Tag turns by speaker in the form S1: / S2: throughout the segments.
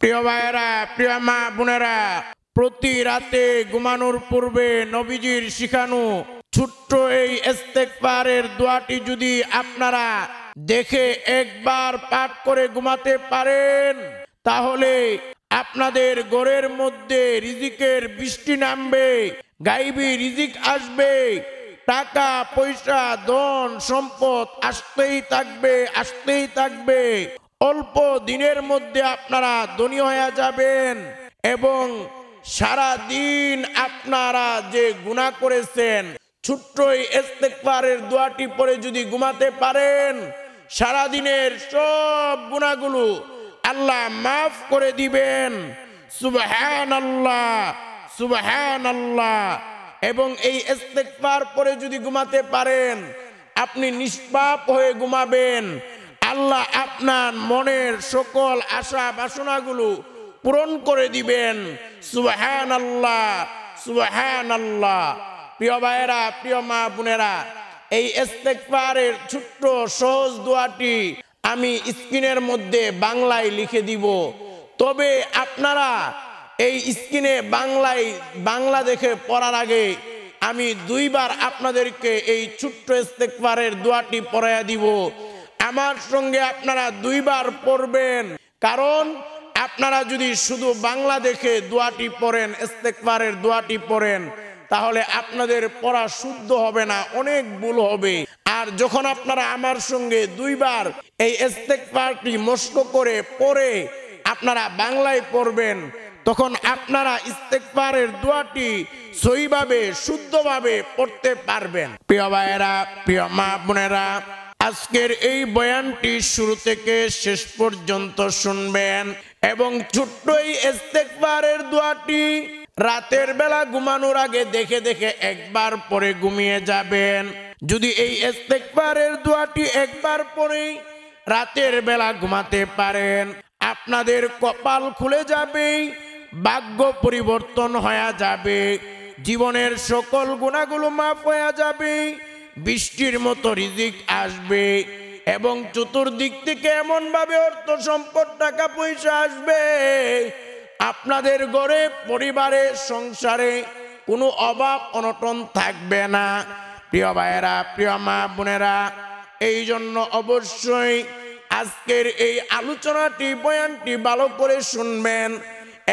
S1: প্রিয় ভাইয়েরা, প্রিয় মা বোনেরা, প্রতি রাতে ঘুমানোর পূর্বে নবীজির শিখানো ছোট্ট এই ইস্তেগফারের দোয়াটি যদি আপনারা দেখে একবার পাঠ করে ঘুমাতে পারেন, তাহলে আপনাদের ঘরের মধ্যে রিজিকের বৃষ্টি নামবে, গায়বী রিজিক আসবে, টাকা পয়সা ধন সম্পদ আসতেই থাকবে। অল্প দিনের মধ্যে আপনারা ধনী হয়ে যাবেন এবং সারা দিন আপনারা যে গুনাহ করেছেন ছোট্ট ইস্তেগফারের দোয়াটি পড়ে যদি ঘুমাতে পারেন, সারা দিনের সব গুনাহগুলো আল্লাহ মাফ করে দিবেন। সুবহানাল্লাহ, সুবহানাল্লাহ। এবং এই ইস্তেগফার পড়ে যদি ঘুমাতে পারেন, আপনি নিষ্পাপ হয়ে ঘুমাবেন। আল্লাহ আপনার মনের সকল আশা বাসনাগুলো পূরণ করে দিবেন। সুবহানাল্লাহ, সুবহানাল্লাহ। প্রিয় ভাইয়েরা, প্রিয় মা বোনেরা, এই ইস্তেগফারের ছোট্ট সহজ দোয়াটি আমি স্ক্রিনের মধ্যে বাংলায় লিখে দিব। তবে আপনারা এই স্ক্রিনে বাংলা দেখে পড়ার আগে আমি দুইবার আপনাদেরকে এই ছোট্ট ইস্তেগফারের দোয়াটি পড়াইয়া দিব। আমার সঙ্গে আপনারা দুইবার পড়বেন, কারণ আপনারা যদি শুধু বাংলা দেখে দোয়াটি পড়েন, ইস্তেগফারের দোয়াটি পড়েন, তাহলে আপনাদের পড়া শুদ্ধ হবে না, অনেক ভুল হবে। আর যখন আপনারা আমার সঙ্গে দুইবার এই ইস্তেগফারটি মস্ক করে পড়ে আপনারা বাংলায় পড়বেন, তখন আপনারা ইস্তেগফারের দোয়াটি সহিভাবে শুদ্ধভাবে পড়তে পারবেন। প্রিয় ভাইয়েরা, প্রিয় মা বোনেরা, আজকের এই বয়ানটি শুরু থেকে শেষ পর্যন্ত শুনবেন এবং ছোট্ট এই ইস্তেগফারের দোয়াটি রাতের বেলা ঘুমানোর আগে দেখে দেখে একবার পরে ঘুমিয়ে যাবেন। যদি এই ইস্তেগফারের দোয়াটি একবার পরে রাতের বেলা ঘুমাতে পারেন, আপনাদের কপাল খুলে যাবে, ভাগ্য পরিবর্তন হয়ে যাবে, জীবনের সকল গুনাহগুলো মাফ হয়ে যাবে, বৃষ্টির মতো রিজিক আসবে এবং চতুর্দিক থেকে এমন ভাবে অর্থ সম্পদ টাকা পয়সা আসবে, আপনাদের ঘরে পরিবারে সংসারে কোনো অভাব অনটন থাকবে না। প্রিয় ভাইয়েরা, প্রিয় মা বোনেরা, এই জন্য অবশ্যই আজকের এই আলোচনাটি বয়ানটি ভালো করে শুনবেন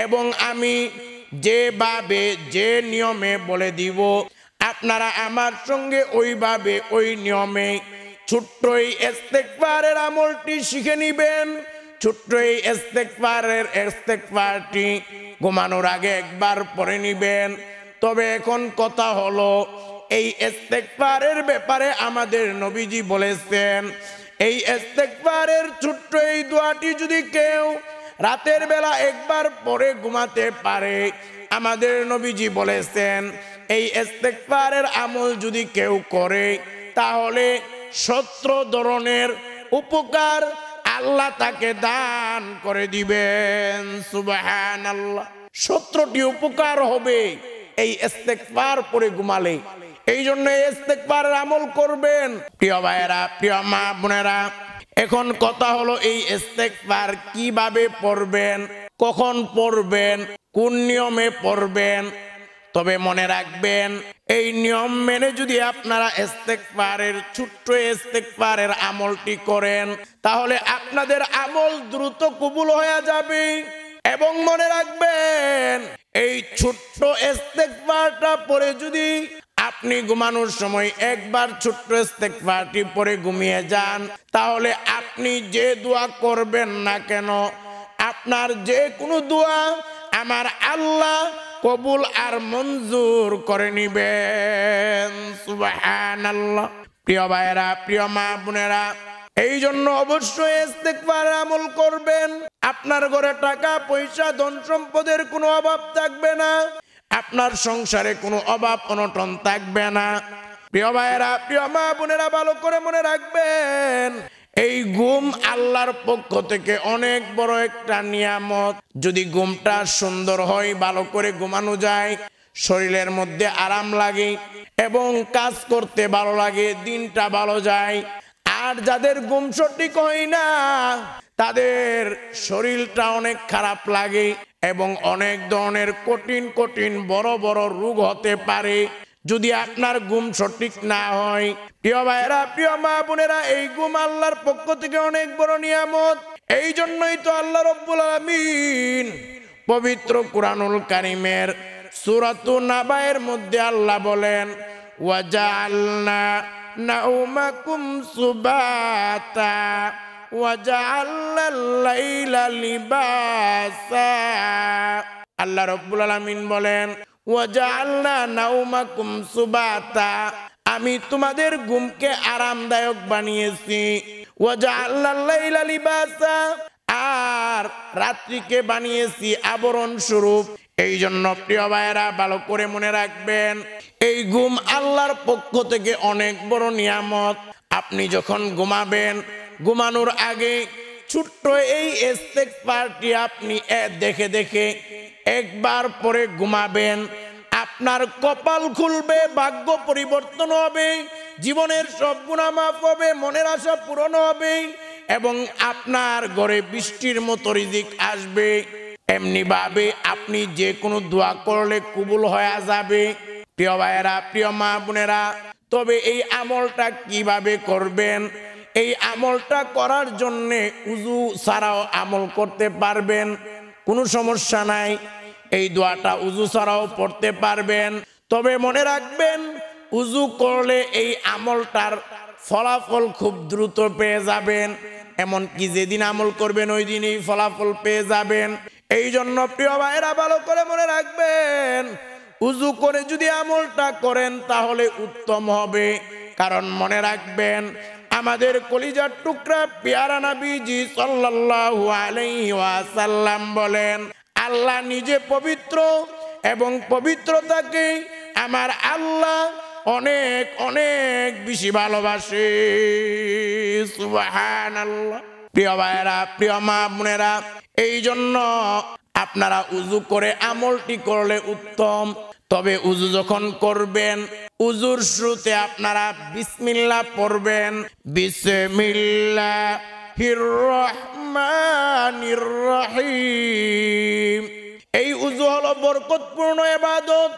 S1: এবং আমি যেভাবে যে নিয়মে বলে দিব আপনারা আমার সঙ্গে ওইভাবে ওই নিয়মে ছোট্ট এই ইস্তেগফারের আমলটি শিখে নিবেন। ছোট্ট এই ইস্তেগফারটি ঘুমানোর আগে একবার পড়ে নিবেন। তবে এখন কথা হলো, এই ইস্তেগফারের ব্যাপারে আমাদের নবীজি বলেছেন, এই ইস্তেগফারের ছোট্ট এই দোয়াটি যদি কেউ রাতের বেলা একবার পড়ে ঘুমাতে পারে, আমাদের নবীজি বলেছেন এই ইস্তেগফারের আমল যদি কেউ করে, তাহলে 17 ধরনের উপকার আল্লাহ তাকে দান করে দিবেন। সুবহানাল্লাহ। 17টি উপকার হবে এই ইস্তেগফার পড়ে ঘুমালে। এই জন্য ইস্তেগফারের আমল করবেন। প্রিয় ভাইয়েরা, প্রিয় মা বোনেরা, এখন কথা হলো এই ইস্তেগফার কিভাবে পড়বেন, কখন পড়বেন, কোন নিয়মে পড়বেন। তবে মনে রাখবেন, এই নিয়ম মেনে যদি আপনারা ইস্তেগফারের ছোট্ট ইস্তেগফারের আমলটি করেন, তাহলে আপনাদের আমল দ্রুত কবুল হয়ে যাবে। এবং মনে রাখবেন, এই ছোট্ট ইস্তেগফারটা পড়ে যদি আপনি ঘুমানোর সময় একবার ছোট্ট ইস্তেগফারটি পড়ে ঘুমিয়ে যান, তাহলে আপনি যে দোয়া করবেন না কেন, আপনার যে কোনো দোয়া আমার আল্লাহ কবুল আর মঞ্জুর করে নিবেন। সুবহানাল্লাহ। প্রিয় ভাইয়েরা, প্রিয় মা বোনেরা, এই জন্য অবশ্যই ইস্তেগফার আমল করবেন। আপনার ঘরে টাকা পয়সা ধন সম্পদের কোনো অভাব থাকবে না, আপনার সংসারে কোনো অভাব অনটন থাকবে না। প্রিয় ভাইয়েরা, প্রিয় মা বোনেরা, ভালো করে মনে রাখবেন, এই ঘুম আল্লাহর পক্ষ থেকে অনেক বড় একটা নিয়ামত। যদি ঘুমটা সুন্দর হয়, ভালো করে ঘুমানো যায়, শরীরের মধ্যে আরাম লাগে এবং কাজ করতে ভালো লাগে, দিনটা ভালো যায়। আর যাদের ঘুম সঠিক হয় না, তাদের শরীরটা অনেক খারাপ লাগে এবং অনেক ধরনের কঠিন কঠিন বড় বড় রোগ হতে পারে যদি আপনার ঘুম সঠিক না হয়। প্রিয় ভাইরা, প্রিয় মা বোনেরা, এই ঘুম আল্লাহর পক্ষ থেকে অনেক বড় নিয়ামত। এই জন্যই তো আল্লাহ রাব্বুল আলামিন পবিত্র কুরআনুল কারীমের সূরাতুন নাবায়ের মধ্যে আল্লাহ বলেন, ওয়াজআলনা নাওমাকুম সুবাতা ওয়াজআলনাল লাইলা লিবাসা। আল্লাহ রাব্বুল আলামিন বলেন, ওয়াজআলনা নাওমাকুম সুবাতা, আমি তোমাদের ঘুমকে আরামদায়ক বানিয়েছি। ওয়াজআলনাল লাইলা লিবাসা, আর রাত্রিকে বানিয়েছি আবরণ স্বরূপ। এই জন্য প্রিয় ভাইয়েরা, ভালো করে মনে রাখবেন, এই ঘুম আল্লাহর পক্ষ থেকে অনেক বড় নিয়ামত। আপনি যখন ঘুমাবেন, ঘুমানোর আগে ছোট্ট এই ইস্তেগফারটি আপনি দেখে দেখে একবার পরে ঘুমাবেন, আপনার কপাল খুলবে, ভাগ্য পরিবর্তন হবে, জীবনের সব গুনাহ মাফ হবে, মনের আশা পূরণ হবে এবং আপনার ঘরে বৃষ্টির মতো রিজিক আসবে। এমনি ভাবে আপনি যে কোনো দোয়া করলে কবুল হয়ে যাবে। প্রিয় ভাইয়েরা, প্রিয় মা বোনেরা, তবে এই আমলটা কিভাবে করবেন? এই আমলটা করার জন্য উযু ছাড়াও আমল করতে পারবেন, কোনো সমস্যা নাই। এই দোয়াটা উযু ছাড়াও পড়তে পারবেন। তবে মনে রাখবেন, উযু করলে এই আমলটার ফলাফল খুব দ্রুত পেয়ে যাবেন। এমনকি যেদিন আমল করবেন ওই দিনই ফলাফল পেয়ে যাবেন। এই জন্য প্রিয় ভাইরা, ভালো করে মনে রাখবেন, উযু করে যদি আমলটা করেন তাহলে উত্তম হবে। কারণ মনে রাখবেন, আমাদের কলিজার টুকরা পেয়ারা নবীজি সাল্লাল্লাহু আলাইহি ওয়াসাল্লাম বলেন, আল্লাহ নিজে পবিত্র এবং পবিত্রতাকে আমার আল্লাহ অনেক অনেক বেশি ভালোবাসে। সুবহানাল্লাহ। প্রিয় ভাইরা, প্রিয় মা বোনেরা, এই জন্য আপনারা উযু করে আমলটি করলে উত্তম। তবে উযু যখন করবেন, উযুর শুরুতে আপনারা বিসমিল্লাহ পড়বেন। বিসমিল্লাহির রহমানির রহিম। এই উযু হলো বরকতপূর্ণ ইবাদত।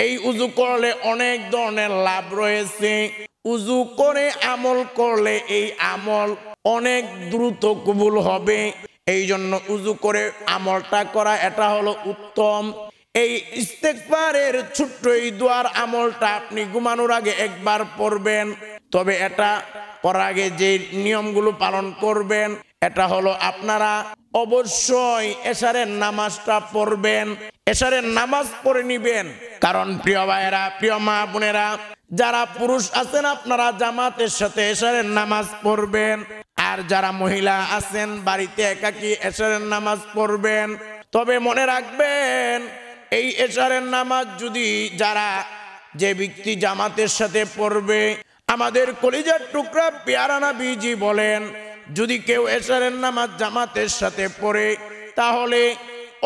S1: এই উযু করলে অনেক ধরনের লাভ রয়েছে। উযু করে আমল করলে এই আমল অনেক দ্রুত কবুল হবে। এই জন্য উযু করে আমলটা করা, এটা হলো উত্তম। এই ইস্তেগফারের ছোট্ট এই দোয়ার আমলটা আপনি ঘুমানোর আগে একবার পড়বেন। তবে এটা পড়ার আগে যে নিয়মগুলো পালন করবেন, এটা হলো আপনারা অবশ্যই এশারের নামাজটা পড়বেন। এশারের নামাজ পড়ে নিবেন। কারণ প্রিয় ভাইয়েরা, প্রিয় মা বোনেরা, যারা পুরুষ আছেন আপনারা জামাতের সাথে এশারের নামাজ পড়বেন। আর যারা মহিলা আছেন বাড়িতে একাকী এশারের নামাজ পড়বেন। তবে মনে রাখবেন, এই এশারের নামাজ যদি যে ব্যক্তি জামাতের সাথে পড়বে, আমাদের কলিজার টুকরা পেয়ারা নবীজি বলেন, যদি কেউ এশারের নামাজ জামাতের সাথে পড়ে, তাহলে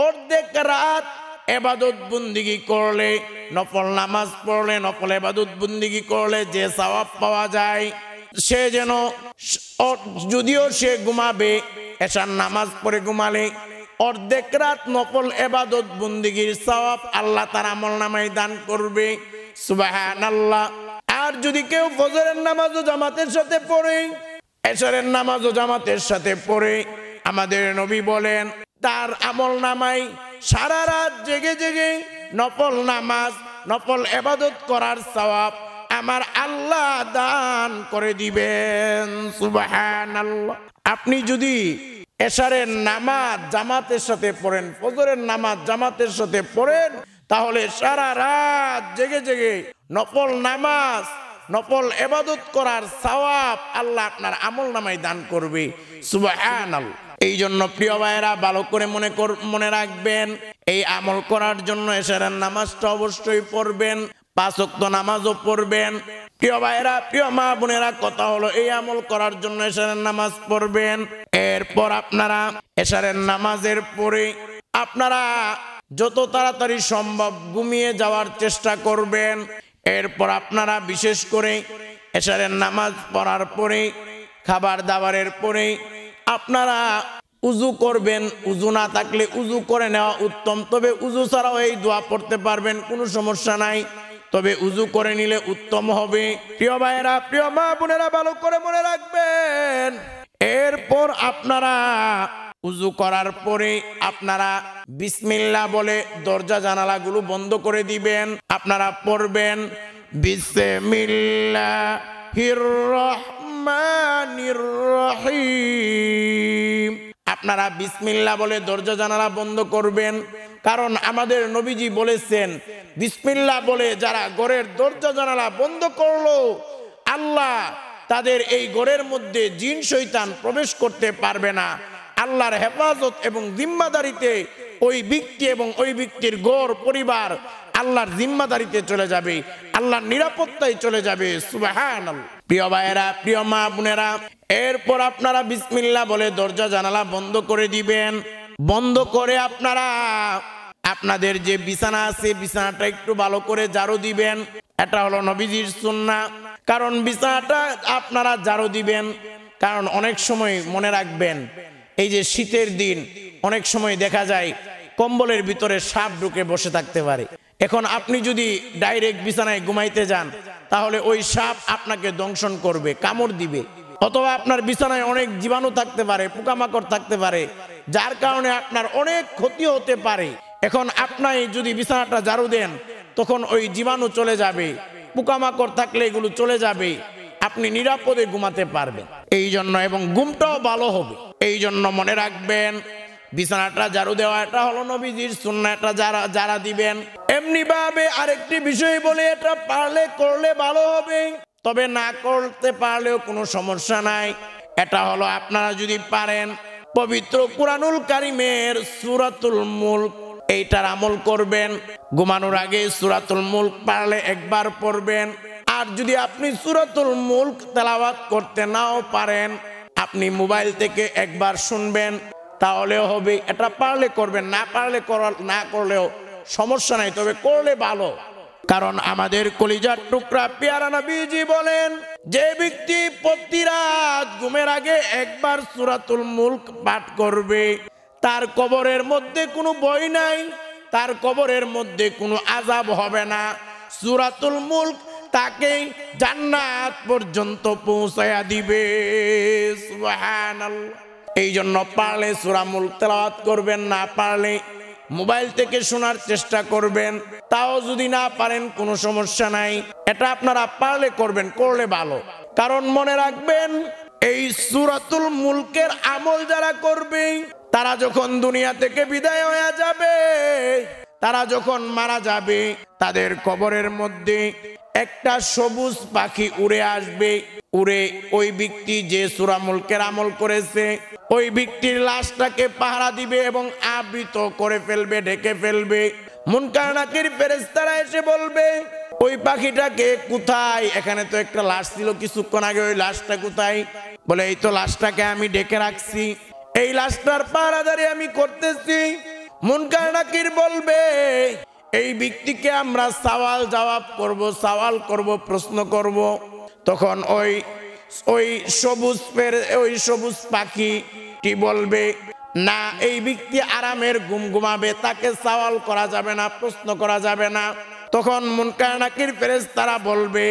S1: অর্ধেক রাত ইবাদত বন্দেগী করলে, নফল নামাজ পড়লে, নফল ইবাদত বন্দেগী করলে যে সওয়াব পাওয়া যায়, সে যেন যদিও সে ঘুমাবে, এশার নামাজ পড়ে ঘুমালে অর্ধেক রাত নফল ইবাদত বন্দেগীর সওয়াব আল্লাহ তার আমলনামায় দান করবে। সুবহানাল্লাহ। আর যদি কেউ ফজরের নামাজও জামাতের সাথে পড়ে, এশারের নামাজও জামাতের সাথে পড়ে, আমাদের নবী বলেন তার আমলনামায় সারা রাত জেগে জেগে নফল নামাজ, নফল ইবাদত করার সওয়াব আমার আল্লাহ দান করে দিবেন। সুবহানাল্লাহ। আপনি যদি এশারের নামাজ জামাতের সাথে পড়েন, ফজরের নামাজ জামাতের সাথে পড়েন, তাহলে সারা রাত জেগে জেগে নফল নামাজ, নফল ইবাদত করার সওয়াব আল্লাহ আপনার আমলনামায় দান করবে। সুবহানাল্লাহ। এই জন্য প্রিয় ভাইয়েরা, ভালো করে মনে রাখবেন, এই আমল করার জন্য এশারের নামাজটা অবশ্যই পড়বেন, 5 ওয়াক্ত নামাজও পড়বেন। প্রিয় ভাইয়েরা, প্রিয় মা বোনেরা, কথা হলো এই আমল করার জন্য এশারের নামাজ পড়বেন। এরপর আপনারা এশারের নামাজের পরে আপনারা যত তাড়াতাড়ি সম্ভব ঘুমিয়ে যাওয়ার চেষ্টা করবেন। এরপর আপনারা বিশেষ করে এশারের নামাজ পড়ার পরে, খাবার দাবারের পরে আপনারা উজু করবেন, উজু না থাকলে উজু করে নেওয়া উত্তম, তবে উজু ছাড়াও এই দোয়া পড়তে পারবেন, কোনো সমস্যা নাই, তবে উজু করে নিলে উত্তম হবে। প্রিয় ভাইয়েরা, প্রিয় মা বোনেরা, ভালো করে মনে রাখবেন। এরপর আপনারা উজু করার পরে আপনারা বিসমিল্লাহ বলে দরজা জানালাগুলো বন্ধ করে দিবেন। আপনারা পড়বেন বিসমিল্লাহির রহমানির রহিম। আপনারা বিসমিল্লাহ বলে দরজা জানালা বন্ধ করবেন, কারণ আমাদের নবীজি বলেছেন বিসমিল্লাহ বলে যারা ঘরের দরজা জানালা বন্ধ করলো, আল্লাহ তাদের এই ঘরের মধ্যে জিন শয়তান প্রবেশ করতে পারবে না। আল্লাহর হেফাজত এবং জিম্মাদারিতে ওই ব্যক্তি এবং ওই ব্যক্তির ঘর পরিবার আল্লাহর জিম্মাদারিতে চলে যাবে, আল্লাহর নিরাপত্তায় চলে যাবে। সুবহানাল্লাহ। প্রিয় ভাইয়েরা, প্রিয় মা বোনেরা, এরপর আপনারা বিসমিল্লাহ বলে দরজা জানালা বন্ধ করে দিবেন। বন্ধ করে আপনারা আপনাদের যে বিছানা আছে বিছানাটা একটু ভালো করে ঝাড়ু দিবেন। এটা হলো নবীজির সুন্নাহ, কারণ বিছানাটা আপনারা ঝাড়ু দিবেন। কারণ অনেক সময় মনে রাখবেন, এই যে শীতের দিন অনেক সময় দেখা যায় কম্বলের ভিতরে সাপ ঢুকে বসে থাকতে পারে। এখন আপনি যদি ডাইরেক্ট বিছানায় ঘুমাইতে যান, তাহলে ওই সাপ আপনাকে দংশন করবে, কামড় দিবে, অথবা আপনার বিছানায় অনেক জীবাণু থাকতে পারে, পোকামাকড় থাকতে পারে, যার কারণে আপনার অনেক ক্ষতি হতে পারে। এখন আপনি যদি বিছানাটা ঝাড়ু দেন, তখন ওই জীবাণু চলে যাবে, পোকামাকড় থাকলে এগুলো চলে যাবে, আপনি নিরাপদে ঘুমাতে পারবেন। এই জন্য এবং ঘুমটাও ভালো হবে। এই জন্য মনে রাখবেন, বিছানাটা ঝাড়ু দেওয়া এটা হলো নবীজির সুন্নাহ, এটা যারা দিবেন। এমনি ভাবে আরেকটি বিষয় বলে, এটা পারলে করলে ভালো হবে, তবে না করতে পারলেও কোনো সমস্যা নাই। এটা হলো আপনারা যদি পারেন পবিত্র কুরআনুল কারীমের সূরাতুল মুলক এইটার আমল করবেন। ঘুমানোর আগে সূরাতুল মুলক পারলে একবার পড়বেন। আর যদি আপনি সূরাতুল মুলক তেলাওয়াত করতে নাও পারেন, আপনি মোবাইল থেকে একবার শুনবেন, তাহলেও হবে। এটা পারলে করবেন, না পারলে না করলেও সমস্যা নাই, তবে করলে ভালো। কারণ আমাদের কলিজার টুকরা পেয়ারা নবীজি বলেন, যে ব্যক্তি প্রতি রাত ঘুমের আগে একবার সূরাতুল মুলক পাঠ করবে, তার কবরের মধ্যে কোনো ভয় নাই, তার কবরের মধ্যে কোনো আযাব হবে না। সূরাতুল মুলক তাকে জান্নাত পর্যন্ত পৌঁছায়া দিবে। সুবহানাল্লাহ। এই জন্য পারলে সূরা মুলক তেলাওয়াত করবেন, না পারলে মোবাইল থেকে শোনার চেষ্টা করবেন। তাও যদি না পারেন কোনো সমস্যা নাই, এটা আপনারা পারলে করবেন, করলে ভালো। কারণ মনে রাখবেন, এই সূরাতুল মুলকের আমল যারা করবে, তারা যখন দুনিয়া থেকে বিদায় হয়ে যাবে, তারা যখন মারা যাবে, তাদের কবরের মধ্যে একটা সবুজ পাখি উড়ে আসবে। উড়ে ওই ব্যক্তি যে সূরা মুলকের আমল করেছে, ওই ব্যক্তির লাশটাকে পাহারা দিবে এবং আবৃত করে ফেলবে, ঢেকে ফেলবে। মুনকার নাকির ফেরেশতারা এসে বলবে, ওই পাখিটাকে কোথায়? এখানে তো একটা লাশ ছিল কিছুক্ষণ আগে, ওই লাশটা কোথায়? বলে, এই তো লাশটাকে আমি ঢেকে রাখছি, এই লাশটার পাহারাদারি আমি করতেছি। মুনকার নাকির বলবে, এই ব্যক্তিকে আমরা সওয়াল জবাব করব, সওয়াল করব, প্রশ্ন করব। তখন ওই সবুজ পাখিটি বলবে, না, এই ব্যক্তি আরামের ঘুম ঘুমাবে, তাকে সওয়াল করা যাবে না, প্রশ্ন করা যাবে না। তখন মুনকার নাকির ফেরেশতারা বলবে,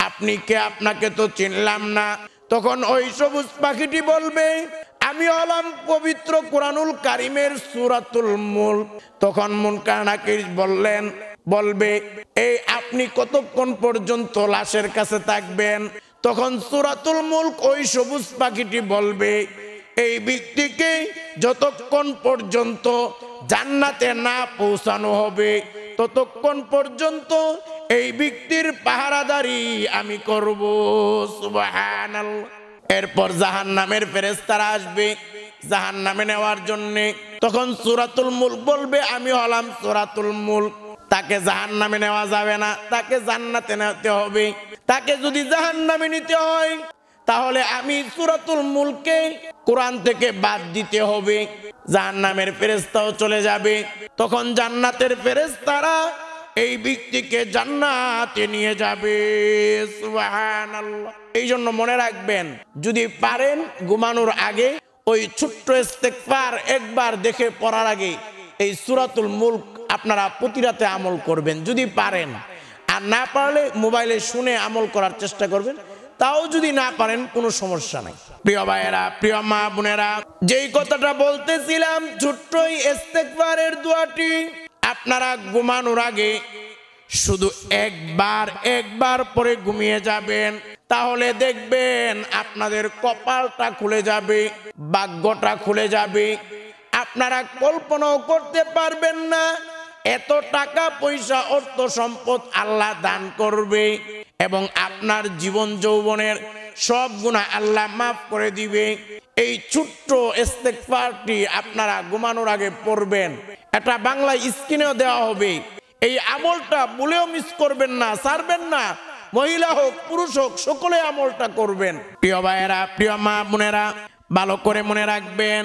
S1: আপনি কে? আপনাকে তো চিনলাম না। তখন ওই সবুজ পাখিটি বলবে, আমি হলাম পবিত্র কুরআনুল কারীমের সূরাতুল মুলক। তখন মুনকার নাকির বলবে, এই আপনি কতক্ষণ পর্যন্ত লাশের কাছে থাকবেন? তখন সূরাতুল মুলক ওই সবুজ পাখিটি বলবে, এই ব্যক্তিকে যতক্ষণ পর্যন্ত জান্নাতে না পৌঁছানো হবে, ততক্ষণ পর্যন্ত এই ব্যক্তির পাহারাদারি আমি করব। সুবহানাল্লাহ। এরপর জাহান্নামের ফেরেশতারা আসবে জাহান্নামে নেওয়ার জন্য। তখন সূরাতুল মুলক বলবে, আমি হলাম সূরাতুল মুলক, তাকে জাহান্নামে নেওয়া যাবে না, তাকে জান্নাতে নিতে হবে। তাকে যদি জাহান্নামে নিতে হয়, তাহলে আমি সূরাতুল মুলককে কোরআন থেকে বাদ দিতে হবে। জাহান্নামের ফেরেশতাও চলে যাবে। তখন জান্নাতের ফেরেশতারা এই ব্যক্তিকে জান্নাতে নিয়ে যাবে। সুবহানাল্লাহ। এই জন্য মনে রাখবেন, যদি পারেন ঘুমানোর আগে ওই ছোট্ট ইস্তেগফার একবার দেখে পড়ার আগে এই সূরাতুল মুলক আপনারা প্রতি রাতে আমল করবেন যদি পারেন, আর না পারলে মোবাইলে শুনে আমল করার চেষ্টা করবেন। তাও যদি না পারেন কোনো সমস্যা নাই। প্রিয় ভাইয়েরা, প্রিয় মা বোনেরা, যেই কথাটা বলতেছিলাম, ছোট্ট ইস্তেগফারের দোয়াটি আপনারা ঘুমানোর আগে শুধু একবার পরে ঘুমিয়ে যাবেন, তাহলে দেখবেন আপনাদের কপালটা খুলে যাবে, ভাগ্যটা খুলে যাবে। আপনারা কল্পনাও করতে পারবেন না এত টাকা পয়সা অর্থ সম্পদ আল্লাহ দান করবে এবং আপনার জীবন যৌবনের সব গুনাহ আল্লাহ মাফ করে দিবে। এই ছোট্ট ইস্তেগফারটি আপনারা ঘুমানোর আগে পড়বেন। এটা বাংলা স্ক্রিনেও দেওয়া হবে। এই আমলটা ভুলেও মিস করবেন না, ছাড়বেন না। মহিলা হোক পুরুষ হোক সকলে আমলটা করবেন। প্রিয় ভাইয়েরা, প্রিয় মা বোনেরা, ভালো করে মনে রাখবেন,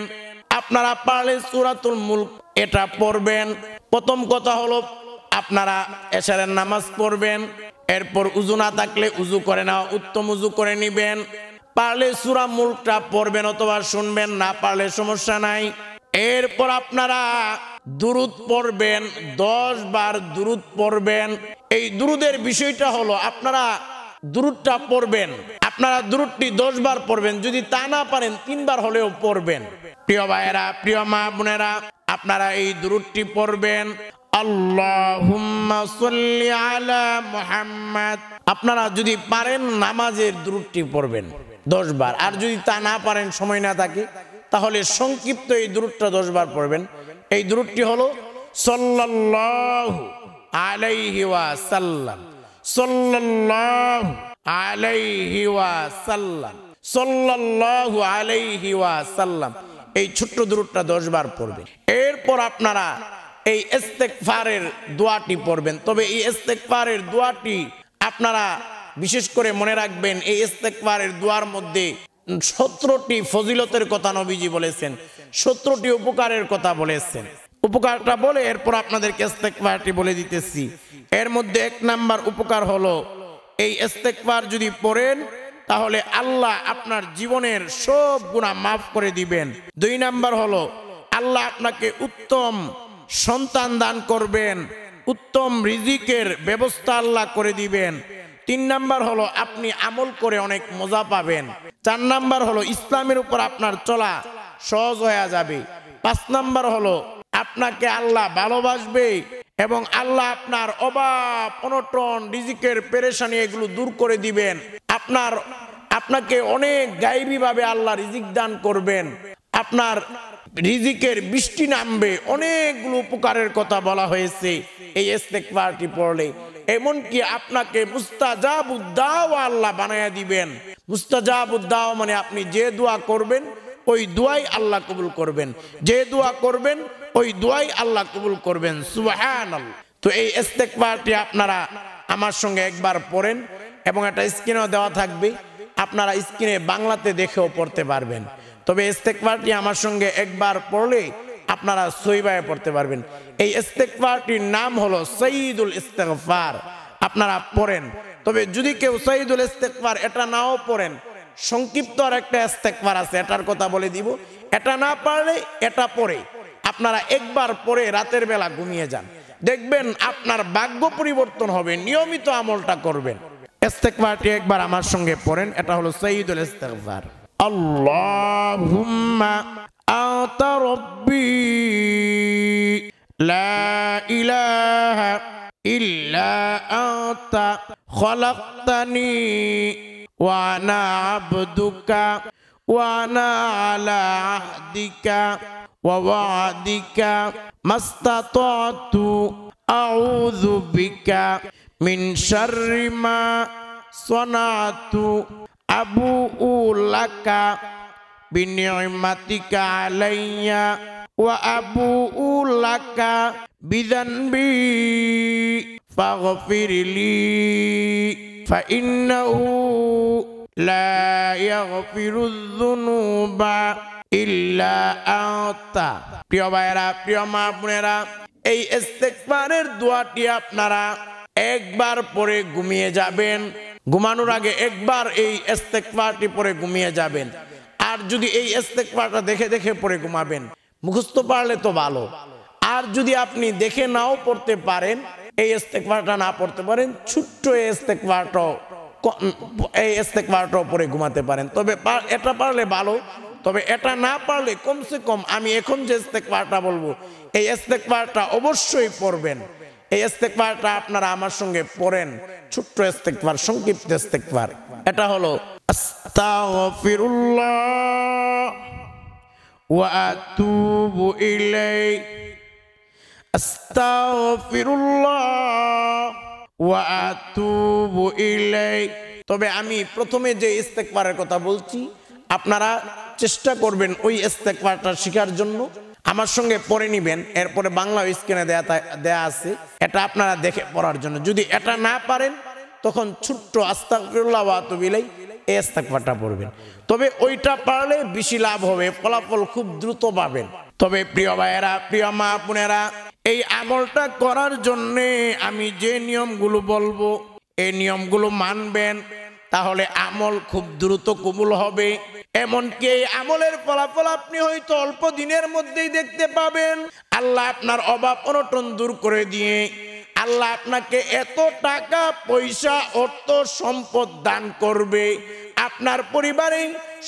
S1: আপনারা পারলে সূরাতুল মুলক এটা পড়বেন। প্রথম কথা হলো আপনারা এশারের নামাজ পড়বেন, এরপর উযু না থাকলে উযু করে নাও, উত্তম উযু করে নেবেন। পারলে সূরা মুলকটা পড়বেন অথবা শুনবেন, না পারলে সমস্যা নাই। এরপর আপনারা দুরুদ পড়বেন, 10 বার দুরুদ পড়বেন। এই দুরুদের বিষয়টা হলো আপনারা দুরুদটা পড়বেন, আপনারা দুরুদটি 10 বার পড়বেন, যদি তা না পারেন 3 বার হলেও পড়বেন। প্রিয় ভাইয়েরা, প্রিয় মা বোনেরা, আপনারা এই দুরুদটি পড়বেন, আল্লাহুম্মা সাল্লি আলা মুহাম্মাদ। আপনারা যদি পারেন নামাজের দুরুদটি পড়বেন 10 বার, আর যদি তা না পারেন, সময় না থাকে, তাহলে সংক্ষিপ্ত এই দুরুদটা 10 বার পড়বেন। এই দুরুদটি হলো সাল্লাল্লাহু আলাইহি ওয়াসাল্লাম, সাল্লাল্লাহু আলাইহি ওয়াসাল্লাম, সাল্লাল্লাহু আলাইহি ওয়াসাল্লাম। এই ছোট্ট দুরুদটা 10 বার পড়বেন। এরপর আপনারা এই ইস্তেগফারের দোয়াটি পড়বেন। তবে এই ইস্তেগফারের দোয়াটি আপনারা বিশেষ করে মনে রাখবেন, এই ইস্তেগফারের দোয়ার মধ্যে 17টি ফজিলতের কথা নবীজি বলেছেন, 17টি উপকারের কথা বলেছেন। উপকারটা বলে এরপর আপনাদেরকে ইস্তেগফারটি বলে দিতেছি। এর মধ্যে 1 নাম্বার উপকার হলো, এই ইস্তেগফার যদি পড়েন তাহলে আল্লাহ আপনার জীবনের সব গুনাহ মাফ করে দিবেন। 2 নাম্বার হলো আল্লাহ আপনাকে উত্তম সন্তান দান করবেন, উত্তম রিজিকের ব্যবস্থা আল্লাহ করে দিবেন। 3 নাম্বার হলো আপনি আমল করে অনেক মজা পাবেন। 4 নাম্বার হলো ইসলামের উপর আপনার চলা সহজ হয়ে যাবে। 5 নাম্বার হলো আপনাকে আল্লাহ ভালোবাসবে এবং আল্লাহ আপনার অভাব অনটন রিজিকের পেরেশানি এগুলো দূর করে দিবেন। আপনাকে অনেক গায়েবী ভাবে আল্লাহ রিজিক দান করবেন, আপনার রিজিকের বৃষ্টি নামবে। অনেকগুলো উপকারের কথা বলা হয়েছে এই ইস্তেগফারটি পড়লে। এমনকি আপনাকে মুস্তাজাবুদ দাওয়া আল্লাহ বানায়া দিবেন। মুস্তাজাবুদ দাওয়া মানে আপনি যে দোয়া করবেন ওই দোয়াই আল্লাহ কবুল করবেন, যে দোয়া করবেন ওই দোয়াই আল্লাহ কবুল করবেন। সুবহানাল্লাহ। তো এই ইস্তেগফারটি আপনারা আমার সঙ্গে একবার পড়েন এবং এটা স্ক্রিনেও দেওয়া থাকবে, আপনারা স্ক্রিনে বাংলাতে দেখেও পড়তে পারবেন। তবে ইস্তেগফারটি আমার সঙ্গে একবার পড়লে আপনারা সহিভাবে পড়তে পারবেন। এই ইস্তেগফারটির নাম হলো সাইয়্যিদুল ইস্তেগফার। আপনারা পড়েন। তবে যদি কেউ সাইয়্যিদুল ইস্তেগফার এটা নাও পড়েন, সংক্ষিপ্ত আর একটা ইস্তেগফার আছে, এটার কথা বলে দিব। এটা না পারলে এটা পড়ে আপনারা একবার পড়ে রাতের বেলা ঘুমিয়ে যান, দেখবেন আপনার ভাগ্য পরিবর্তন হবে। নিয়মিত আমলটা করবেন। ইস্তেগফারটি একবার আমার সঙ্গে পড়েন। এটা হলো সাইয়্যিদুল ইস্তেগফার। আল্লাহুম্মা আনতা রাব্বি লা ইলাহা ইল্লা আনতা খালাকতানি ওয়া আনা আবদুকা ওয়া আনা আলা আহদিকা ওয়া ওয়াদিকা মাস্তাতাতু আউযু বিকা মিন শাররি মা সানাতু আবুউ লাকা বিনি'মাতিকা আলাইয়া ওয়া আবুউ লাকা বিযানবি ফাগফিরলি ফাইন্নাহু লা ইয়াগফিরুয যুনুবা ইল্লা আনতা। প্রিয় ভাইয়েরা, প্রিয় মা বোনেরা, এই ইস্তেগফারের দোয়াটি আপনারা একবার পরে ঘুমিয়ে যাবেন। ঘুমানোর আগে একবার এই ইস্তেগফারটি পরে ঘুমিয়ে যাবেন। আর আর যদি এই ইস্তেগফারটা দেখে দেখে পড়ে ঘুমাবেন, মুখস্থ পারলে তো ভালো। আর যদি আপনি দেখে নাও পড়তে পারেন, এই ইস্তেগফারটা না পড়তে পারেন, ছোট্ট এই ইস্তেগফারটাও পড়ে ঘুমাতে পারেন। তবে এটা পারলে ভালো। তবে এটা না পারলে কমসে কম আমি এখন যে ইস্তেগফারটা বলবো, এই ইস্তেগফারটা অবশ্যই পড়বেন। এই ইস্তেগফারটা আপনারা আমার সঙ্গে পড়েন। ছোট্ট ইস্তেগফার, সংক্ষিপ্ত ইস্তেগফার। এটা হলো আস্তাগফিরুল্লাহ ওয়া আতুবু ইলাইহি, আস্তাগফিরুল্লাহ ওয়া আতুবু ইলাইহি। তবে আমি প্রথমে যে ইস্তেগফারের কথা বলছি, আপনারা চেষ্টা করবেন ওই ইস্তেগফারটা শেখার জন্য। আমার সঙ্গে পড়ে নেবেন, এরপরে বাংলা স্ক্রিনে দেয়া আছে, এটা আপনারা দেখে পড়ার জন্য। যদি এটা না পারেন তখন ছোট্ট আস্তাগফিরুল্লাহ ওয়া আতুবু ইলাইহি এই ইস্তেগফারটা পড়বেন। তবে ওইটা পারলে বেশি লাভ হবে, ফলাফল খুব দ্রুত পাবেন। তবে প্রিয় ভাইয়েরা, প্রিয় মা বোনেরা, এই আমলটা করার জন্যে আমি যে নিয়মগুলো বলবো, এই নিয়মগুলো মানবেন, তাহলে আমল খুব দ্রুত কবুল হবে। এমনকি এই আমলের ফলাফল আপনি হয়তো অল্প দিনের মধ্যেই দেখতে পাবেন। আল্লাহ আপনার অভাব অনটন দূর করে দিয়ে আল্লাহ আপনাকে এত টাকা পয়সা অর্থ সম্পদ দান করবে, আপনার পরিবারে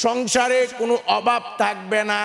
S1: সংসারে কোনো অভাব থাকবে না।